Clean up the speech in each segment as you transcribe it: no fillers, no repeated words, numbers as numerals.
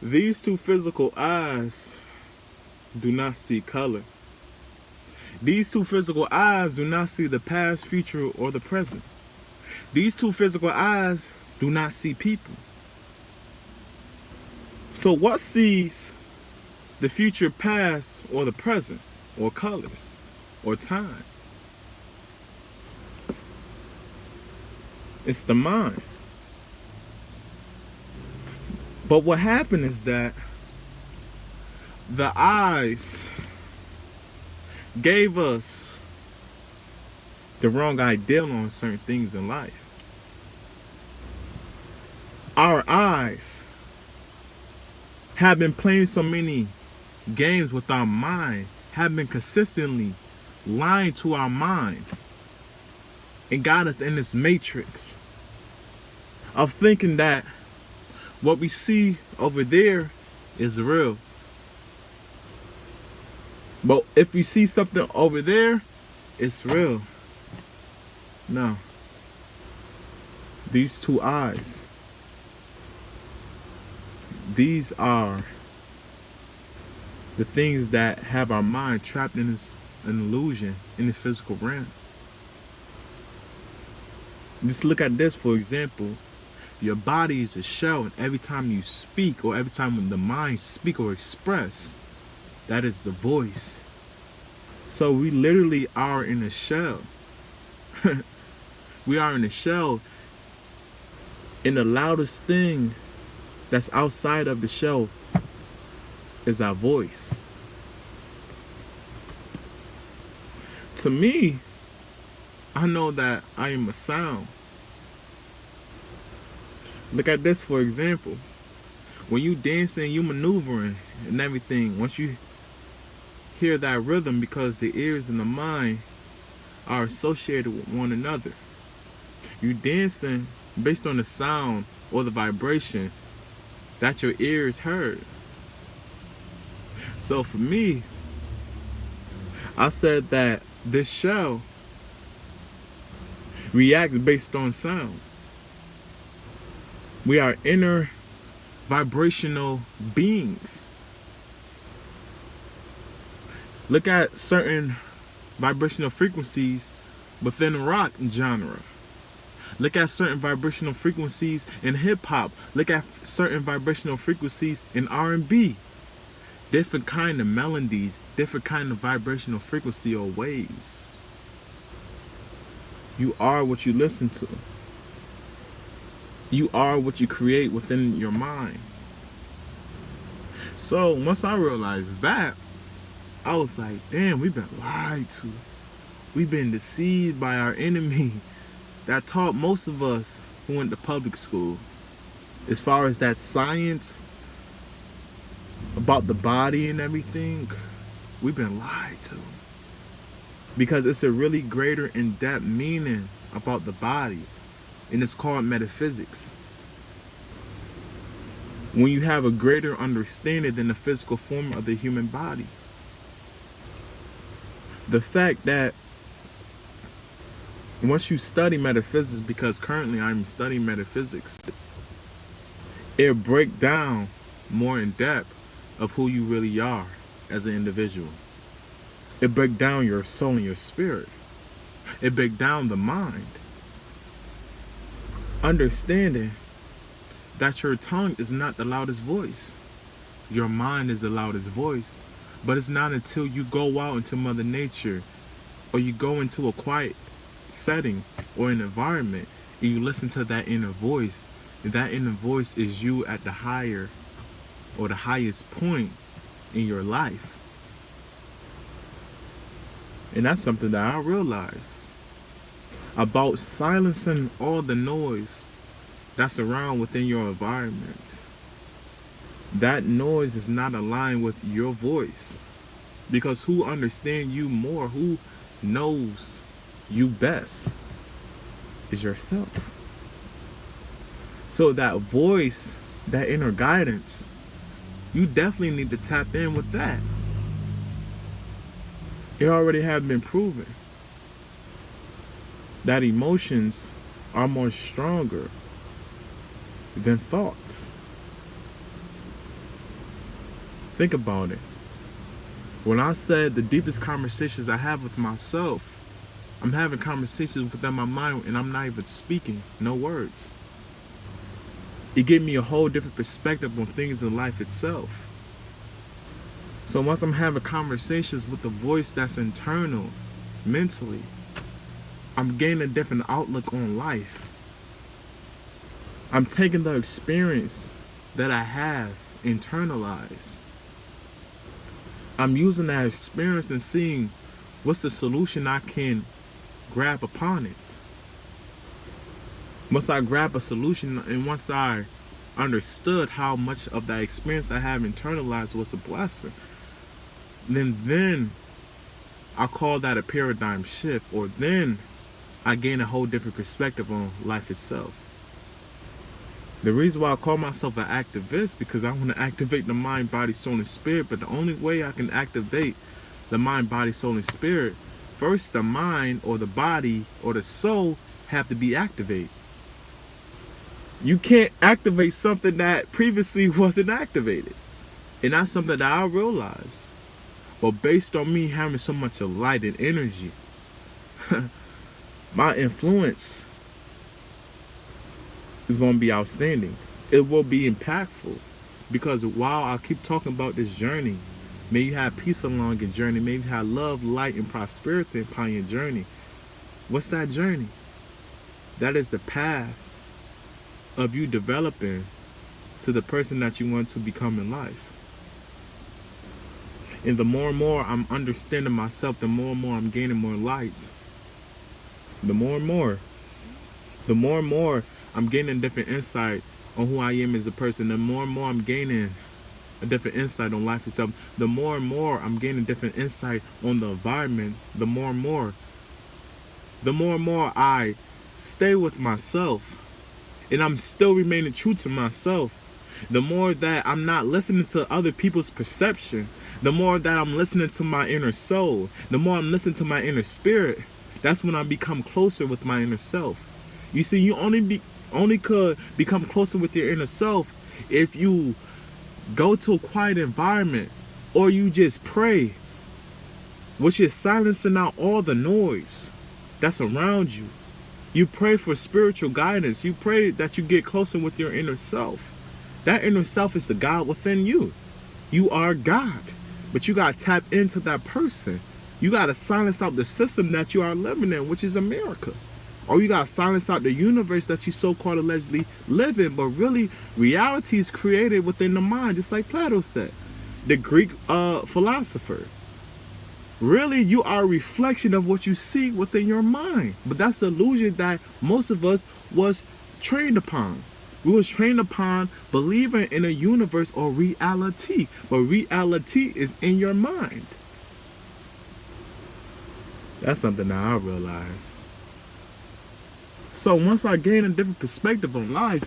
These two physical eyes do not see color. These two physical eyes do not see the past, future, or the present. These two physical eyes do not see people. So what sees the future, past, or the present, or colors, or time? It's the mind. But what happened is that the eyes gave us the wrong idea on certain things in life. Our eyes have been playing so many games with our mind, have been consistently lying to our mind, and got us in this matrix of thinking that what we see over there is real. But if we see something over there, it's real. No. These two eyes, these are the things that have our mind trapped in this an illusion in the physical realm. Just look at this, for example. Your body is a shell, and every time you speak, or every time when the mind speak or express, that is the voice. So we literally are in a shell. We are in a shell, and the loudest thing that's outside of the shell is our voice. To me, I know that I am a sound. Look at this, for example. When you dancing, you maneuvering and everything, once you hear that rhythm, because the ears and the mind are associated with one another. You dancing based on the sound or the vibration that your ears heard. So for me, I said that this shell reacts based on sound. We are inner vibrational beings. Look at certain vibrational frequencies within the rock genre. Look at certain vibrational frequencies in hip hop. Look at certain vibrational frequencies in R&B. Different kind of melodies, different kind of vibrational frequency or waves. You are what you listen to. You are what you create within your mind. So once I realized that, I was like, damn, we've been lied to. We've been deceived by our enemy that taught most of us who went to public school. As far as that science about the body and everything, we've been lied to. Because it's a really greater in-depth meaning about the body. And it's called metaphysics. When you have a greater understanding than the physical form of the human body. The fact that once you study metaphysics, because currently I'm studying metaphysics, it breaks down more in depth of who you really are as an individual. It breaks down your soul and your spirit. It breaks down the mind. Understanding that your tongue is not the loudest voice. Your mind is the loudest voice. But it's not until you go out into Mother Nature, or you go into a quiet setting or an environment, and you listen to that inner voice. And that inner voice is you at the higher or the highest point in your life. And that's something that I realized about silencing all the noise that's around within your environment. That noise is not aligned with your voice. Because who understands you more, who knows you best, is yourself. So that voice, that inner guidance, you definitely need to tap in with that. It already has been proven that emotions are more stronger than thoughts. Think about it. When I said the deepest conversations I have with myself, I'm having conversations within my mind and I'm not even speaking, no words. It gave me a whole different perspective on things in life itself. So once I'm having conversations with the voice that's internal, mentally, I'm gaining a different outlook on life. I'm taking the experience that I have internalized. I'm using that experience and seeing what's the solution I can grab upon it. Once I grab a solution and once I understood how much of that experience I have internalized was a blessing, then I call that a paradigm shift, or then I gain a whole different perspective on life itself. The reason why I call myself an activist, because I want to activate the mind, body, soul, and spirit. But the only way I can activate the mind, body, soul, and spirit, first the mind or the body or the soul have to be activated. You can't activate something that previously wasn't activated. And that's something that I realized. But based on me having so much of light and energy, my influence is going to be outstanding. It will be impactful. Because while I keep talking about this journey, may you have peace along your journey. May you have love, light, and prosperity upon your journey. What's that journey? That is the path of you developing to the person that you want to become in life. And the more and more I'm understanding myself, the more and more I'm gaining more light. The more and more I'm gaining different insight on who I am as a person. The more and more I'm gaining a different insight on life itself. The more and more I'm gaining different insight on the environment. The more and more I stay with myself, and I'm still remaining true to myself. The more that I'm not listening to other people's perception, the more that I'm listening to my inner soul, the more I'm listening to my inner spirit, that's when I become closer with my inner self. You see, you only could become closer with your inner self if you go to a quiet environment, or you just pray, which is silencing out all the noise that's around you. You pray for spiritual guidance. You pray that you get closer with your inner self. That inner self is the God within you. You are God, but you got to tap into that person. You got to silence out the system that you are living in, which is America. Or you got to silence out the universe that you so-called allegedly live in. But really, reality is created within the mind, just like Plato said, the Greek philosopher. Really, you are a reflection of what you see within your mind. But that's the illusion that most of us was trained upon. We was trained upon believing in a universe or reality. But reality is in your mind. That's something that I realized. So once I gain a different perspective on life,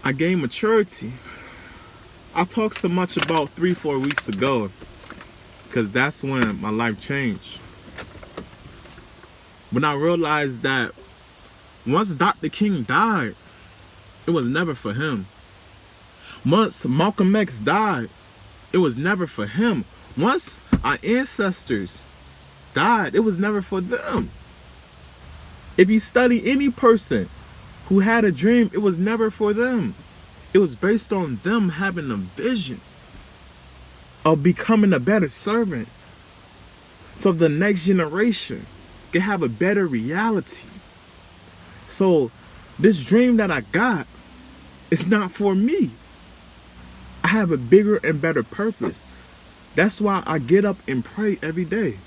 I gain maturity. I talked so much about 3-4 weeks ago, because that's when my life changed. When I realized that once Dr. King died, it was never for him. Once Malcolm X died, it was never for him. Once our ancestors died, it was never for them. If you study any person who had a dream, it was never for them. It was based on them having a vision of becoming a better servant, so the next generation can have a better reality. So this dream that I got is not for me. I have a bigger and better purpose. That's why I get up and pray every day.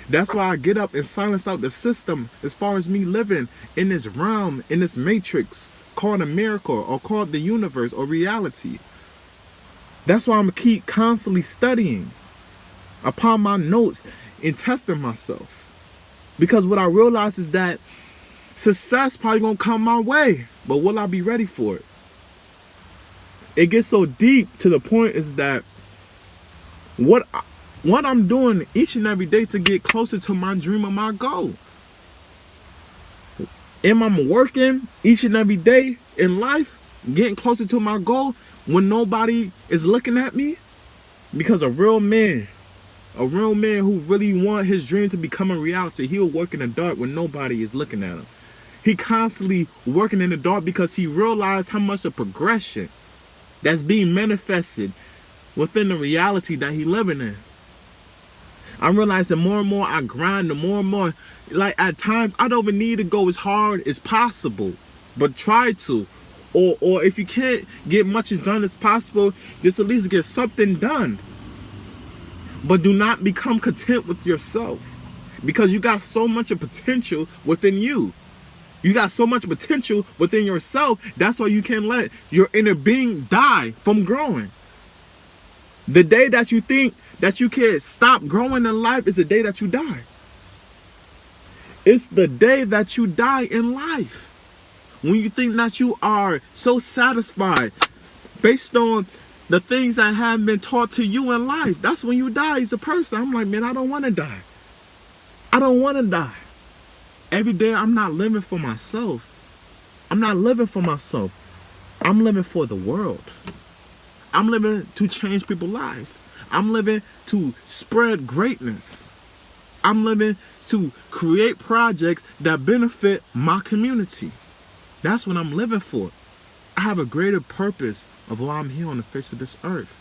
That's why I get up and silence out the system as far as me living in this realm, in this matrix called America, or called the universe or reality. That's why I'm keep constantly studying upon my notes and testing myself. Because what I realize is that success probably gonna come my way, but will I be ready for it? It gets so deep to the point is that what I'm doing each and every day to get closer to my dream or my goal. Am I working each and every day in life getting closer to my goal when nobody is looking at me? Because a real man who really want his dream to become a reality, he'll work in the dark when nobody is looking at him. He constantly working in the dark because he realized how much of progression that's being manifested within the reality that he living in. I realize the more and more I grind, the more and more, like at times I don't even need to go as hard as possible, but try to. Or if you can't get much as done as possible, just at least get something done. But do not become content with yourself, because you got so much of potential within you. You got so much potential within yourself. That's why you can't let your inner being die from growing. The day that you think that you can't stop growing in life is the day that you die. It's the day that you die in life. When you think that you are so satisfied based on the things that have been taught to you in life, that's when you die as a person. I'm like, man, I don't want to die. I don't want to die. Every day I'm not living for myself. I'm not living for myself. I'm living for the world. I'm living to change people's lives. I'm living to spread greatness. I'm living to create projects that benefit my community. That's what I'm living for. I have a greater purpose of why I'm here on the face of this earth.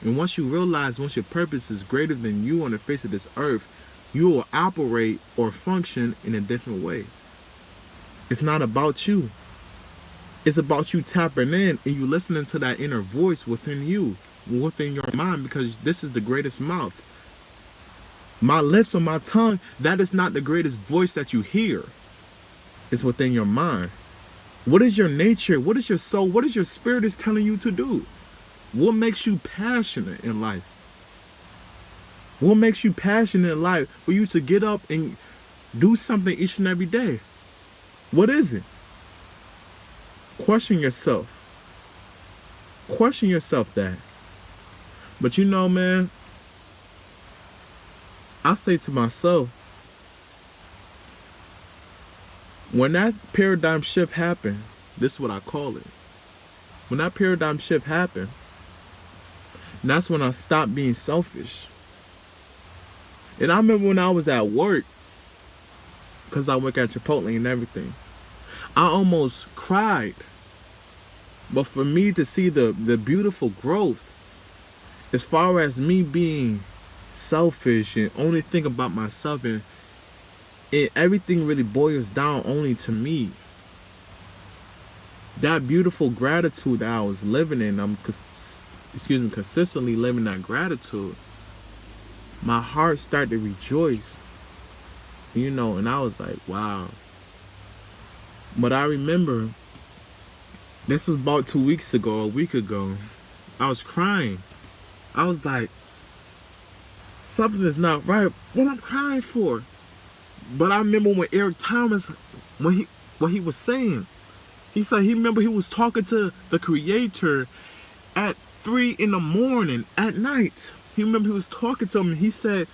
And once you realize, once your purpose is greater than you on the face of this earth, you will operate or function in a different way. It's not about you. It's about you tapping in and you listening to that inner voice within you, within your mind, because this is the greatest mouth. My lips or my tongue, that is not the greatest voice that you hear. It's within your mind. What is your nature? What is your soul? What is your spirit is telling you to do? What makes you passionate in life? What makes you passionate in life for you to get up and do something each and every day? What is it? Question yourself. Question yourself that. But you know, man, I say to myself, when that paradigm shift happened, this is what I call it. When that paradigm shift happened, that's when I stopped being selfish. And I remember when I was at work, because I work at Chipotle and everything, I almost cried. But for me to see the beautiful growth, as far as me being selfish and only think about myself, and everything really boils down only to me. That beautiful gratitude that I was living in, I'm consistently living that gratitude. My heart started to rejoice, you know, and I was like, wow. But I remember, this was about 2 weeks ago, a week ago, I was crying. I was like, something is not right. What I'm crying for? But I remember when Eric Thomas, what he was saying, he said he remember he was talking to the Creator at 3 a.m. at night. He remember he was talking to him, and he said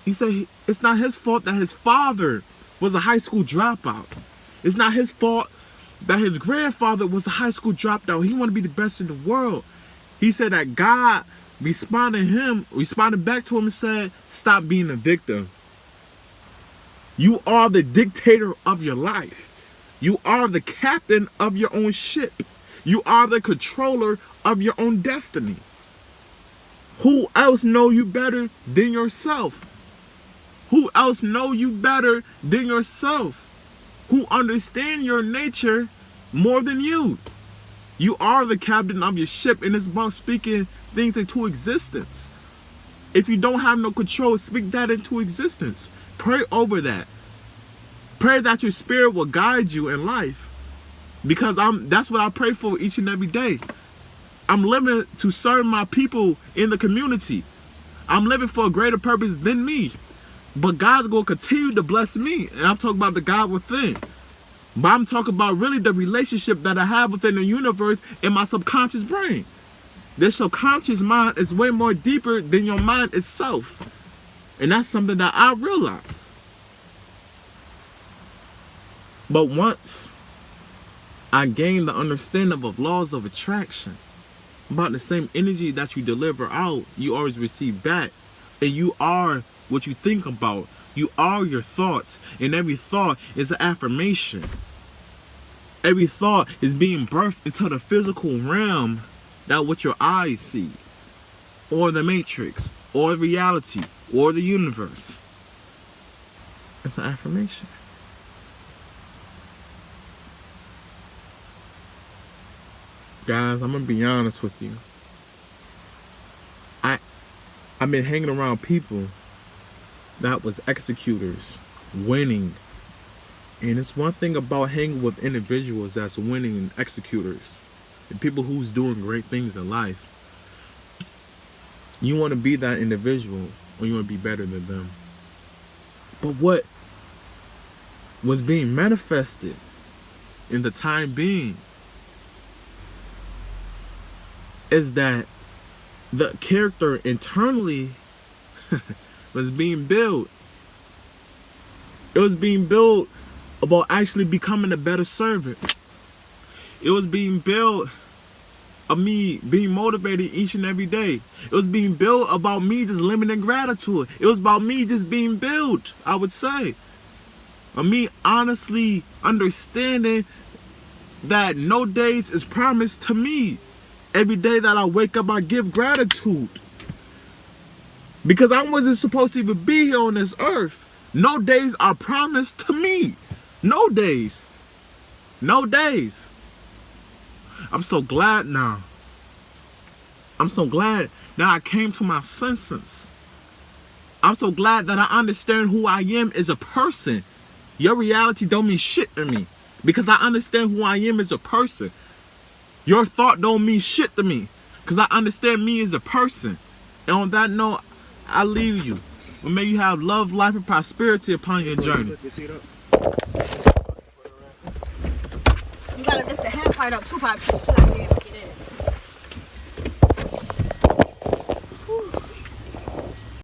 it's not his fault that his father was a high school dropout. It's not his fault that his grandfather was a high school dropout. He wanted to be the best in the world. He said that God responded back to him and said, stop being a victim. You are the dictator of your life. You are the captain of your own ship. You are the controller of your own destiny. Who else know you better than yourself? Who else know you better than yourself? Who understand your nature more than you? You are the captain of your ship, and it's about speaking things into existence. If you don't have no control, speak that into existence. Pray over that. Pray that your spirit will guide you in life. Because that's what I pray for each and every day. I'm living to serve my people in the community. I'm living for a greater purpose than me. But God's going to continue to bless me. And I'm talking about the God within. But I'm talking about really the relationship that I have within the universe in my subconscious brain. This subconscious mind is way more deeper than your mind itself. And that's something that I realize. But once I gained the understanding of laws of attraction. About the same energy that you deliver out, you always receive back. And you are what you think about. You are your thoughts. And every thought is an affirmation. Every thought is being birthed into the physical realm, that what your eyes see, or the matrix, or reality, or the universe. It's an affirmation. Guys, I'm gonna be honest with you. I've been hanging around people that was executors, winning. And it's one thing about hanging with individuals that's winning and executors, and people who's doing great things in life. You want to be that individual, or you want to be better than them. But what was being manifested in the time being is that the character internally was being built. It was being built about actually becoming a better servant. It was being built of me being motivated each and every day. It was being built about me just living in gratitude. It was about me just being built, I would say. Of me honestly understanding that no days is promised to me. Every day that I wake up, I give gratitude. Because I wasn't supposed to even be here on this earth. No days are promised to me. No days. No days. I'm so glad now. I'm so glad that I came to my senses. I'm so glad that I understand who I am as a person. Your reality don't mean shit to me, because I understand who I am as a person. Your thought don't mean shit to me, because I understand me as a person. And on that note, I leave you. But may you have love, life, and prosperity upon your journey. You gotta lift the hand part up too, Pops.